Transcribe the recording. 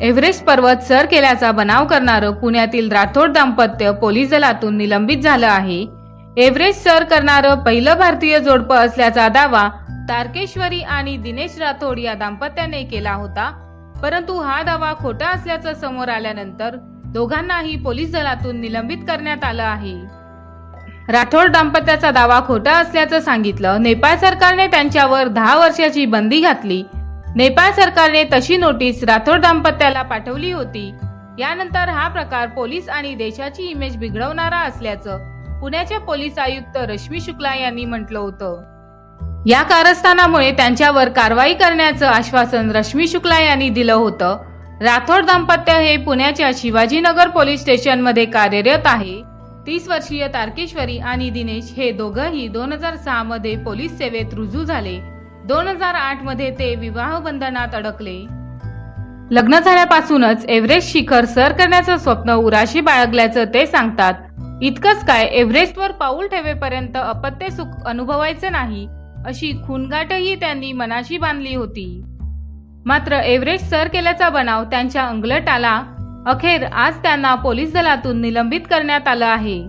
Everest पर्वत sir केल्याचा बनाव करणारं पुण्यातील राठोड दाम्पत्य पोलीस दलातून निलंबित झालं आहे। एव्हरेस्ट सर करणारं पहिलं भारतीय जोडपं असल्याचा दावा तारकेश्वरी आणि दिनेश राठोड या दाम्पत्याने केला होता, परंतु हा दावा खोटा असल्याचं समोर आल्यानंतर दोघांनाही पोलीस दलातून निलंबित करण्यात आलं आहे। राठोड दाम्पत्याचा दावा खोटा असल्याचं सांगितलं। नेपाळ सरकारने त्यांच्यावर 10 वर्षाची बंदी घातली। नेपाळ सरकारने तशी नोटीस राठोड दाम्पत्याला पाठवली होती। यानंतर हा प्रकार पोलीस आणि देशाची इमेज बिघडवणारा असल्याचं पुण्याच्या पोलीस आयुक्त रश्मी शुक्ला यांनी म्हटलं होतं। या कारस्थानामुळे त्यांच्यावर कारवाई करण्याचं आश्वासन रश्मी शुक्ला यांनी दिलं होतं। राठोड दाम्पत्य हे पुण्याच्या शिवाजीनगर पोलीस स्टेशनमध्ये कार्यरत आहे। 30 वर्षीय तारकेश्वरी आणि दिनेश हे दोघंही 2006 मध्ये पोलीस सेवेत रुजू झाले। 2008 मध्ये ते विवाह बंधनात अडकले। लग्न झाल्यापासूनच एव्हरेस्ट शिखर सर करण्याचं स्वप्न उराशी बाळगल्याचं ते सांगतात। इतकंच काय, एव्हरेस्टवर पाऊल ठेवेपर्यंत अपत्य सुख अनुभवायचं नाही अशी खूणगाठही त्यांनी मनाशी बांधली होती। मात्र एव्हरेस्ट सर केल्याचा बनाव त्यांच्या अंगलट आला। अखेर आज त्यांना पोलीस दलातून निलंबित करण्यात आलं आहे।